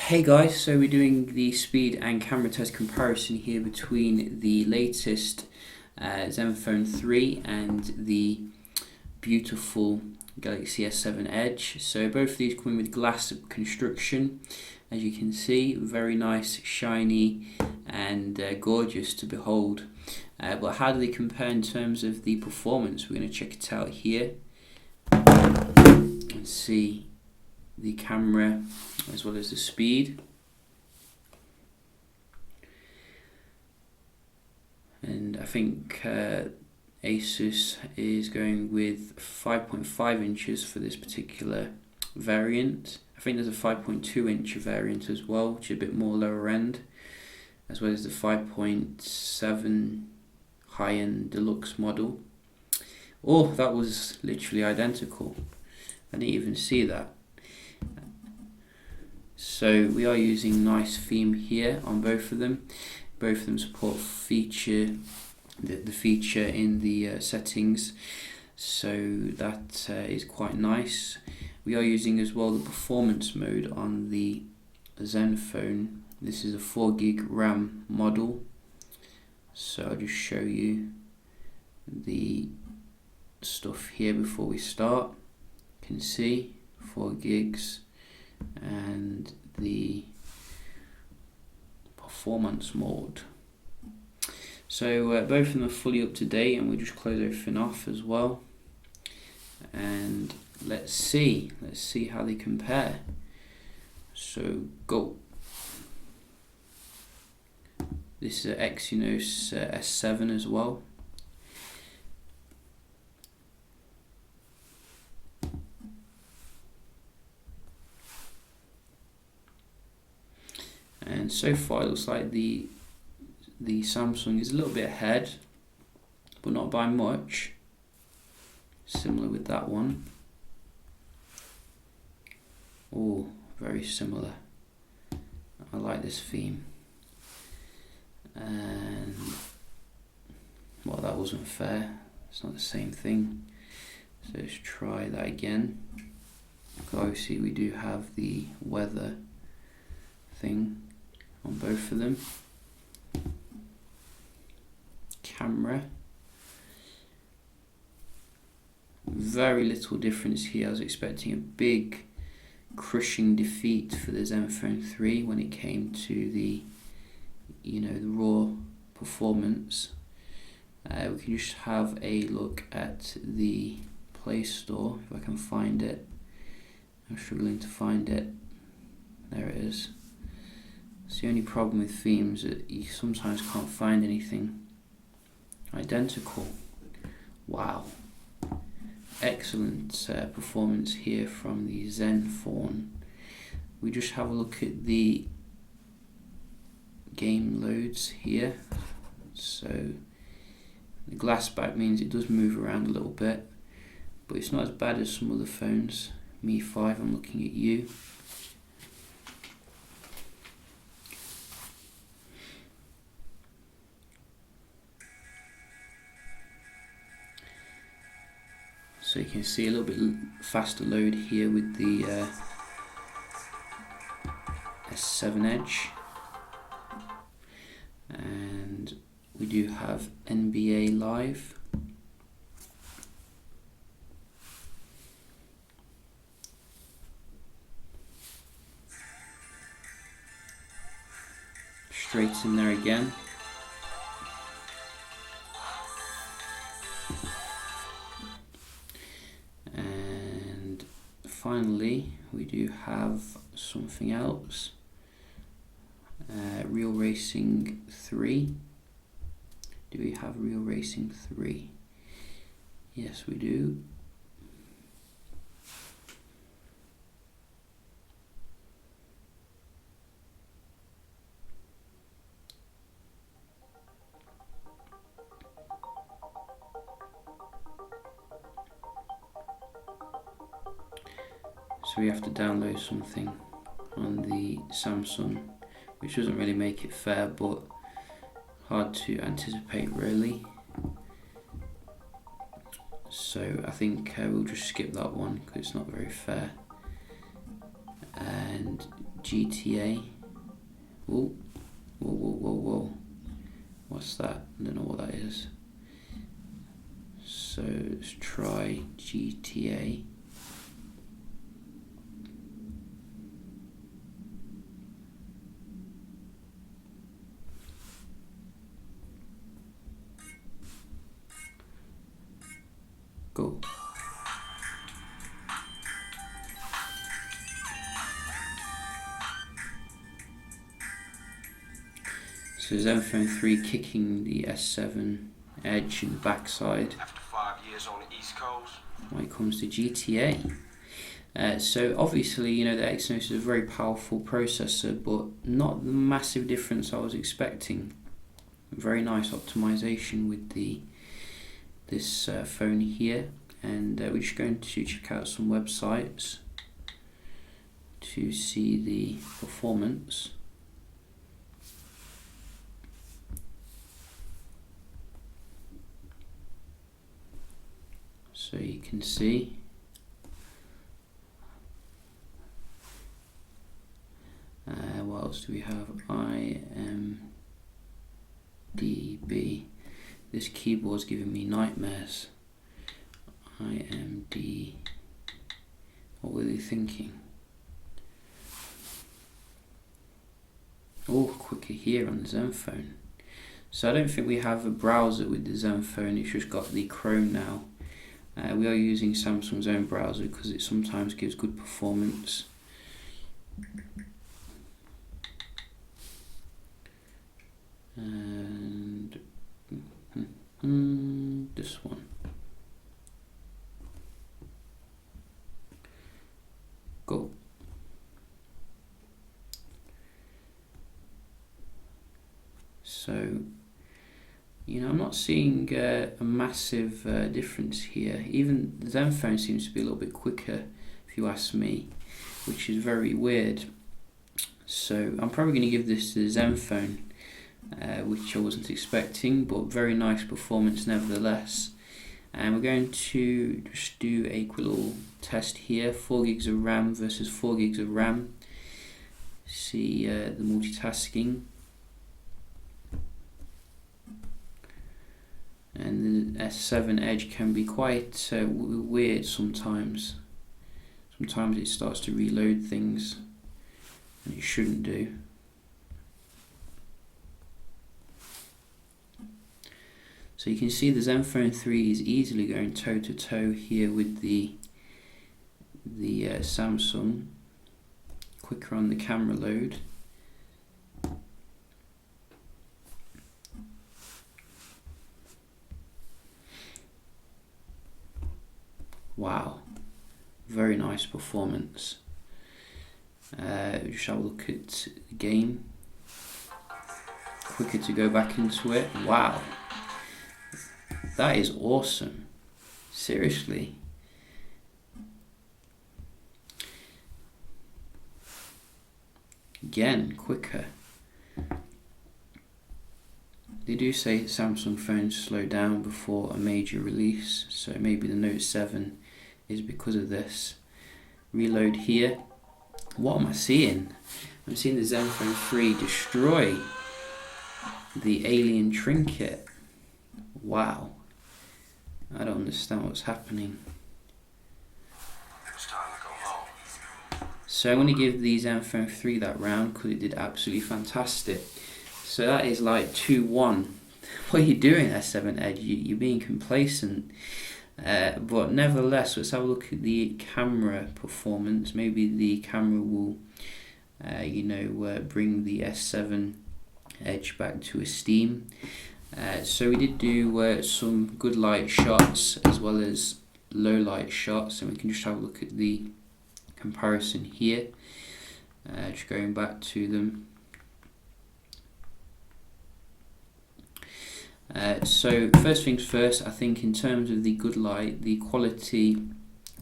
Hey guys, so we're doing the speed and camera test comparison here between the latest Zenfone 3 and the beautiful Galaxy S7 Edge. So both of these come in with glass construction, as you can see, very nice, shiny and gorgeous to behold. But how do they compare in terms of the performance? We're going to check it out here and see the camera as well as the speed. And I think Asus is going with 5.5 inches for this particular variant. I think there's a 5.2 inch variant as well, which is a bit more lower end, as well as the 5.7 high-end deluxe model. Oh, that was literally identical. I didn't even see that. So we are using nice theme here on both of them. Both of them support the feature in the settings, so that is quite nice. We are using as well the performance mode on the Zenfone. This is a 4GB RAM model, so I'll just show you the stuff here before we start. You can see 4 gigs and the performance mode. So both of them are fully up to date, and we'll just close everything off as well, and let's see how they compare. So go. This is an Exynos S7 as well. And so far it looks like the Samsung is a little bit ahead, but not by much. Similar with that one. Oh, very similar. I like this theme. And well, that wasn't fair. It's not the same thing. So let's try that again. Obviously we do have the weather thing on both of them. Camera, very little difference here. I was expecting a big crushing defeat for the Zenfone 3 when it came to the the raw performance. We can just have a look at the Play Store if I can find it. I'm struggling to find it. There it is. It's the only problem with themes, that you sometimes can't find anything identical. Wow, excellent performance here from the Zenfone. We just have a look at the game loads here. So the glass back means it does move around a little bit, but it's not as bad as some other phones. Mi 5, I'm looking at you. So you can see a little bit faster load here with the S7 Edge, and we do have NBA Live. Straight in there again. Finally, we do have something else. Real Racing 3. Do we have Real Racing 3? Yes, we do. So we have to download something on the Samsung, which doesn't really make it fair, but hard to anticipate really. So I think we'll just skip that one because it's not very fair. And GTA. Whoa, whoa, whoa, whoa, whoa. What's that? I don't know what that is. So let's try GTA. Go. So Zenfone 3 kicking the S7 Edge in the backside. After 5 years on the East Coast. When it comes to GTA. So obviously, you know, the Exynos is a very powerful processor, but not the massive difference I was expecting. Very nice optimization with this phone here, and we're just going to check out some websites to see the performance. So you can see what else do we have? IMDb. This keyboard's giving me nightmares. IMD. What were they thinking? Oh, quicker here on the Zenfone. So I don't think we have a browser with the Zenfone. It's just got the Chrome now. We are using Samsung's own browser because it sometimes gives good performance. And this one. Go. So, you know, I'm not seeing a massive difference here. Even the Zenfone seems to be a little bit quicker, if you ask me, which is very weird. So I'm probably going to give this to the Zenfone, which I wasn't expecting, but very nice performance nevertheless. And we're going to just do a quick little test here, 4 gigs of RAM versus 4 gigs of RAM. See the multitasking. And the S7 Edge can be quite weird sometimes. Sometimes it starts to reload things, and it shouldn't do. So you can see the Zenfone 3 is easily going toe to toe here with the Samsung. Quicker on the camera load. Wow, very nice performance. Just have a look at the game. Quicker to go back into it. Wow, that is awesome. Seriously. Again, quicker. They do say Samsung phones slow down before a major release, so maybe the Note 7 is because of this. Reload here. What am I seeing? I'm seeing the Zenfone 3 destroy the alien trinket. Wow. I don't understand what's happening. It's time to go home. So I'm going to give the Zenfone 3 that round because it did absolutely fantastic. So that is like 2-1. What are you doing, S7 Edge? You're being complacent. But nevertheless, let's have a look at the camera performance. Maybe the camera will, bring the S7 Edge back to esteem. So we did do some good light shots as well as low light shots, and we can just have a look at the comparison here. Just going back to them. So first things first, I think in terms of the good light, the quality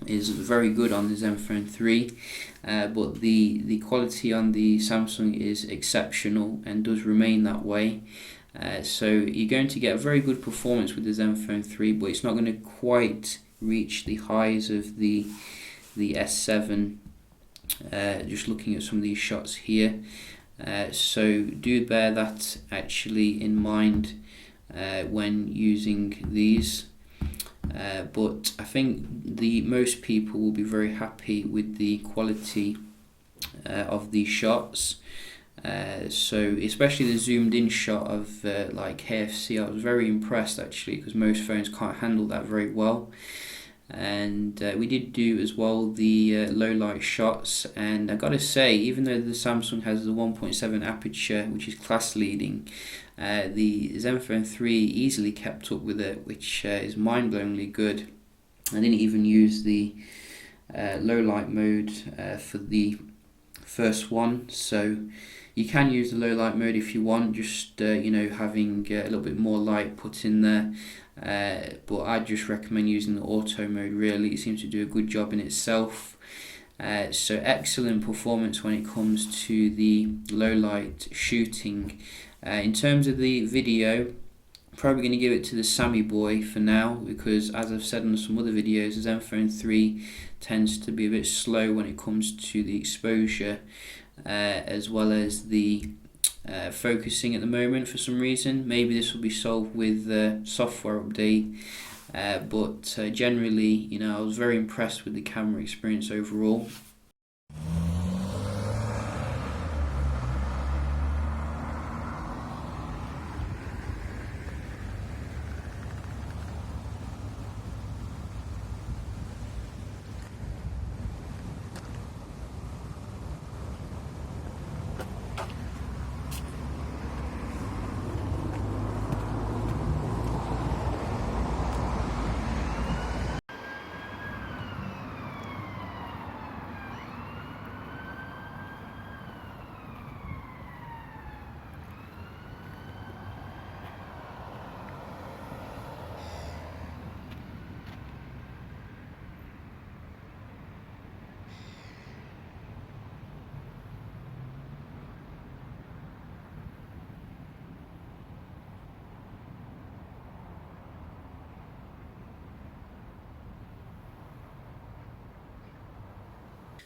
is very good on the Zenfone 3, but the quality on the Samsung is exceptional and does remain that way. So you're going to get a very good performance with the Zenfone 3, but it's not going to quite reach the highs of the S7 just looking at some of these shots here. So do bear that actually in mind when using these. But I think most people will be very happy with the quality of these shots. So especially the zoomed in shot of like KFC, I was very impressed actually, because most phones can't handle that very well. And we did do as well the low light shots, and I gotta say, even though the Samsung has the 1.7 aperture, which is class leading, the Zenfone 3 easily kept up with it, which is mind-blowingly good. I didn't even use the low light mode for the first one, so you can use the low light mode if you want, just having a little bit more light put in there. But I just recommend using the auto mode. Really, it seems to do a good job in itself. So excellent performance when it comes to the low light shooting. In terms of the video, probably going to give it to the Sammy Boy for now, because as I've said in some other videos, the Zenfone 3 tends to be a bit slow when it comes to the exposure, as well as the focusing at the moment for some reason. Maybe this will be solved with the software update, but generally, I was very impressed with the camera experience overall.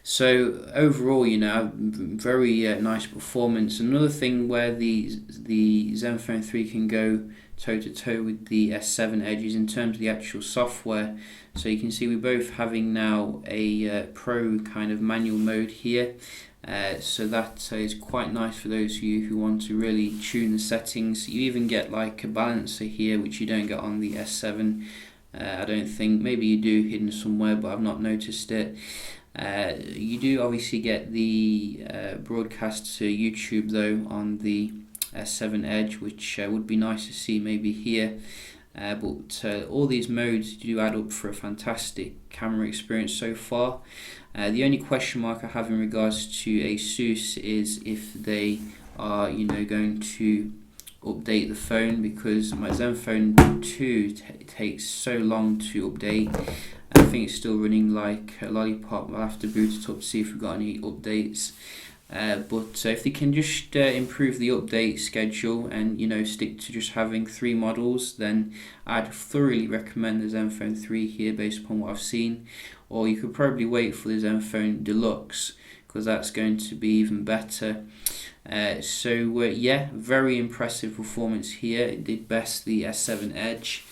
So overall, very nice performance. Another thing where the Zenfone 3 can go toe to toe with the S7 Edge is in terms of the actual software. So you can see we're both having now a pro kind of manual mode here. So that is quite nice for those of you who want to really tune the settings. You even get like a balancer here, which you don't get on the S7. I don't think, maybe you do hidden somewhere, but I've not noticed it. You do obviously get the broadcast to YouTube though on the S7 Edge, which would be nice to see maybe here. But all these modes do add up for a fantastic camera experience so far. The only question mark I have in regards to Asus is if they are going to update the phone, because my Zenfone 2 takes so long to update. I think it's still running like a lollipop. I'll have to boot it up to see if we've got any updates. But if they can just improve the update schedule and stick to just having 3 models, then I'd thoroughly recommend the Zenfone 3 here based upon what I've seen. Or you could probably wait for the Zenfone Deluxe, because that's going to be even better. Yeah, very impressive performance here. It did best the S7 Edge,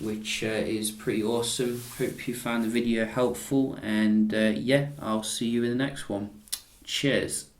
which is pretty awesome. Hope you found the video helpful, and yeah, I'll see you in the next one. Cheers.